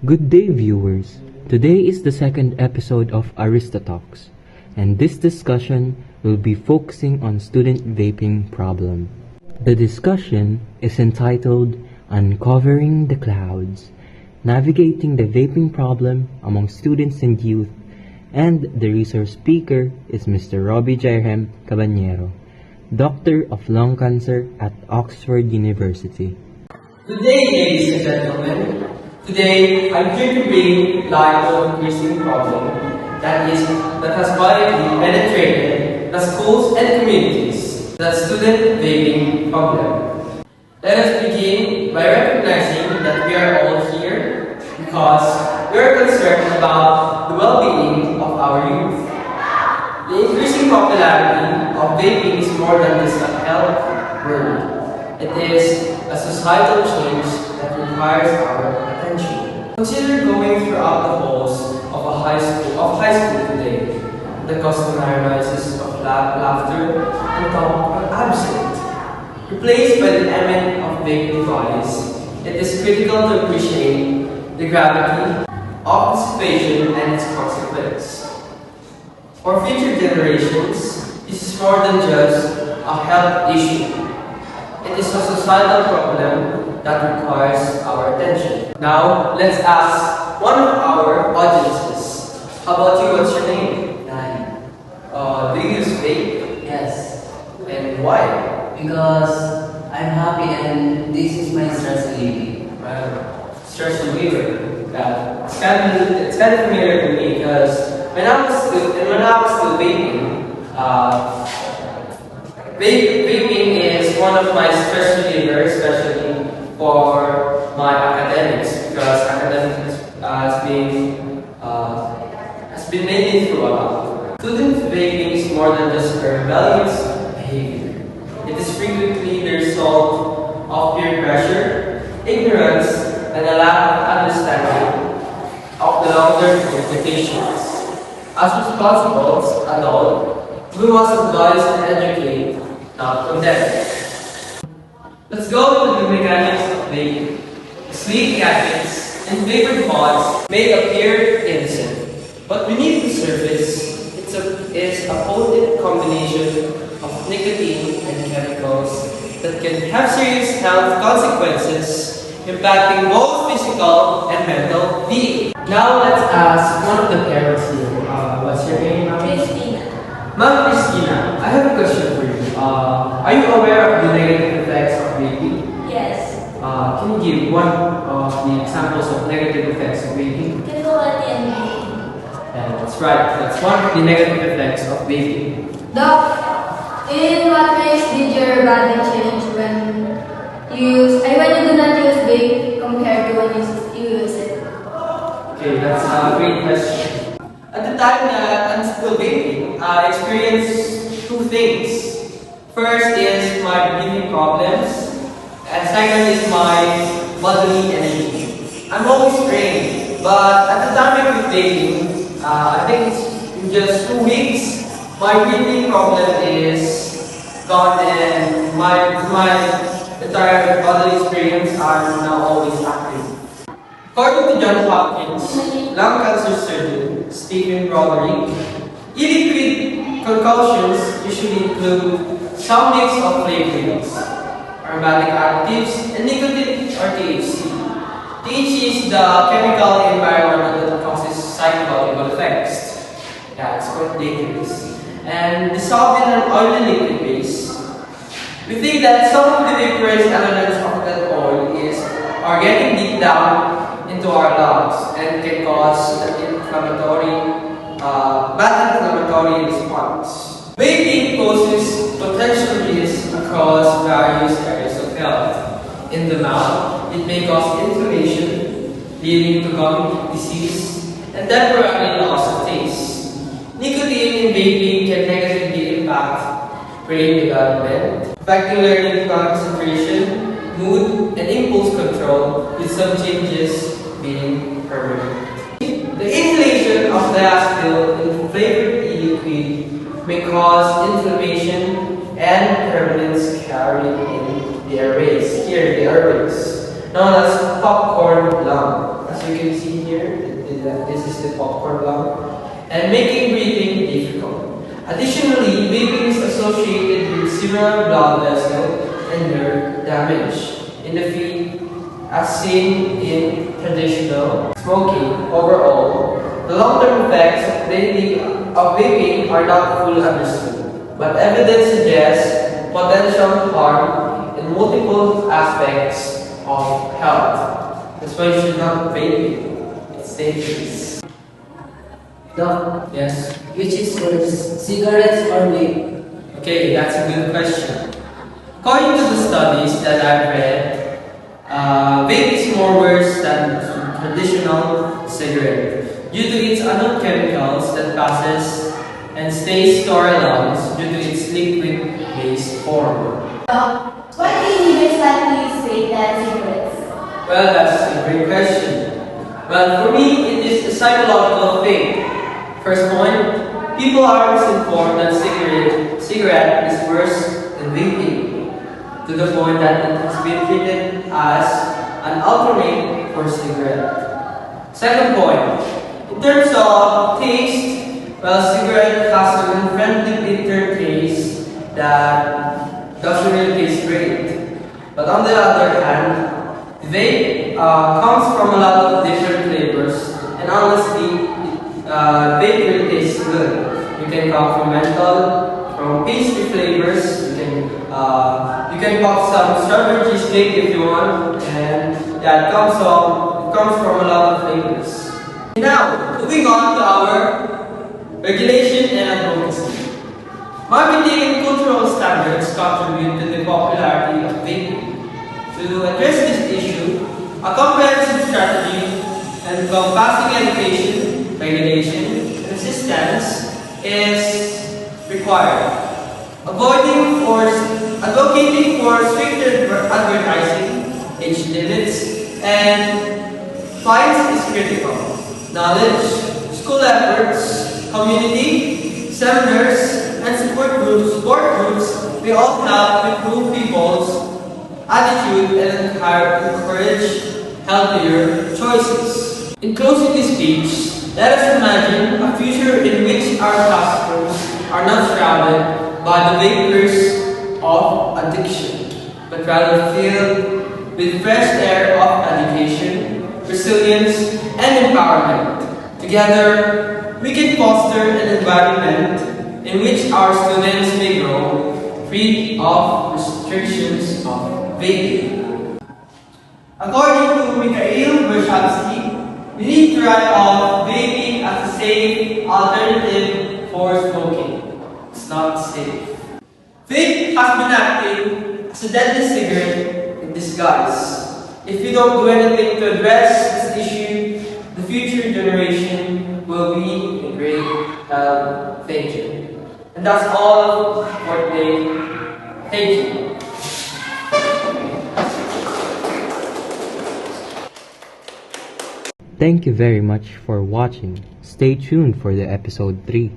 Good day, viewers. Today is the second episode of ARISTOTALKS, and this discussion will be focusing on student vaping problem. The discussion is entitled Uncovering the Clouds, Navigating the Vaping Problem Among Students and Youth, and the resource speaker is Mr. Robbie Jairhem Caballero, Doctor of Lung Cancer at Oxford University. Good day, ladies and gentlemen. Today, I'm here to bring light on an increasing problem that has quietly penetrated the schools and communities, the student vaping problem. Let us begin by recognizing that we are all here because we are concerned about the well-being of our youth. The increasing popularity of vaping is more than just a health word. It is a societal change that requires our attention. Consider going throughout the halls of high school today. The customary noises of laughter and talk are absent. Replaced by the element of vape device, it is critical to appreciate the gravity of the situation and its consequence. For future generations, this is more than just a health issue. It is a societal problem that requires our attention. Now, let's ask one of our audiences. How about you? What's your name? Nine. Do you use vape? Yes. And why? Because I'm happy and this is my stress relieving. Stress reliever. It's kind of familiar to me because when I was still vaping, vaping is one of my stress relievers, especially for my academics, because academics has been made me through a lot. Student vaping is more than just a rebellious behavior. It is frequently the result of peer pressure, ignorance, and a lack of understanding of the long-term implications. As responsible adults, we must advise and educate, not condemn. Let's go to the mechanics of vaping. Sleep gadgets and flavored pods may appear innocent, but beneath the surface, it's a potent combination of nicotine and chemicals that can have serious health consequences, impacting both physical and mental being. Now let's ask one of the parents here. What's your name, Ma'am? Christina. Ma'am Christina, I have a question for you. Are you aware of the negative effects of vaping? Yes. Can you give one of the examples of negative effects of vaping? Can go at the end. Yeah, that's right. That's one of the negative effects of vaping. Doc, in what ways did your body change when you do not use vape compared to when you use it? Okay, that's a great question. At the time that I'm still vaping, I experienced two things. First is my breathing problems, and second is my bodily energy. I'm always trained, but at the time I quit vaping, I think it's in just 2 weeks, my breathing problem is gone and my entire bodily experience are now always active. According to Johns Hopkins lung cancer surgeon Stephen Roderick, e-liquid concoctions usually include some mix of flavorings, aromatic additives, and nicotine or THC. THC is the chemical environment that causes psychological effects. Yeah, it's quite dangerous. And dissolved in an oily liquid base. We think that some of the vaporized elements of that oil are getting deep down into our lungs and can cause an bad inflammatory response. Vaping poses potential risks across various areas of health. In the mouth, it may cause inflammation, leading to gum disease, and temporary loss of taste. Nicotine in vaping can negatively impact brain development, affecting learning, concentration, mood, and impulse control, with some changes being permanent. The inhalation of diacetyl in flavored e-liquid may cause inflammation and permanent scarring in the airways, known as popcorn lung. As as you can see here, this is the popcorn lung, and making breathing difficult. Additionally, vaping is associated with severe blood vessel and nerve damage in the feet, as seen in traditional smoking. Overall, the long-term effects of vaping are not fully understood, but evidence suggests potential harm in multiple aspects of health. That's why you should not vape. It's dangerous. Doc, Yes. which is worse, cigarettes or vape? Okay, that's a good question. According to the studies that I've read, vape is more worse than traditional cigarette due to its unknown chemicals that passes and stays to our lungs due to its liquid-based form. What inhibits that to use vape than cigarettes? Well, that's a great question. Well, for me, it is a psychological thing. First point, people are misinformed that cigarette is worse than vaping, to the point that it has been treated as an alternate for cigarette. Second point, in terms of taste, well, cigarette has an unfriendly bitter taste that doesn't really taste great. But on the other hand, vape comes from a lot of different flavors, and honestly, vape really tastes good. You can come from menthol, from pastry flavors. You can pop some strawberry cheesecake if you want, and yeah, it comes from a lot of flavors. Now, moving on to our regulation and advocacy. Marketing and cultural standards contribute to the popularity of vaping. To address this issue, a comprehensive strategy encompassing education, regulation, and assistance is required. Advocating for stricter advertising, age limits, and fines is critical. Knowledge, school efforts, community, seminars, and support groups may all help improve people's attitude and encourage healthier choices. In closing this speech, let us imagine a future in which our classrooms are not surrounded by the vapors of addiction, but rather filled with fresh air of education, resilience, and empowerment. Together, we can foster an environment in which our students may grow free of restrictions of vaping. According to Mikhail Bershadsky, we need to write off vaping as a safe alternative for smoking. It's not safe. Vape has been acting as a deadly cigarette in disguise. If we don't do anything to address this issue, the future generation will be in great danger. And that's all for today. Thank you. Thank you very much for watching. Stay tuned for the episode 3.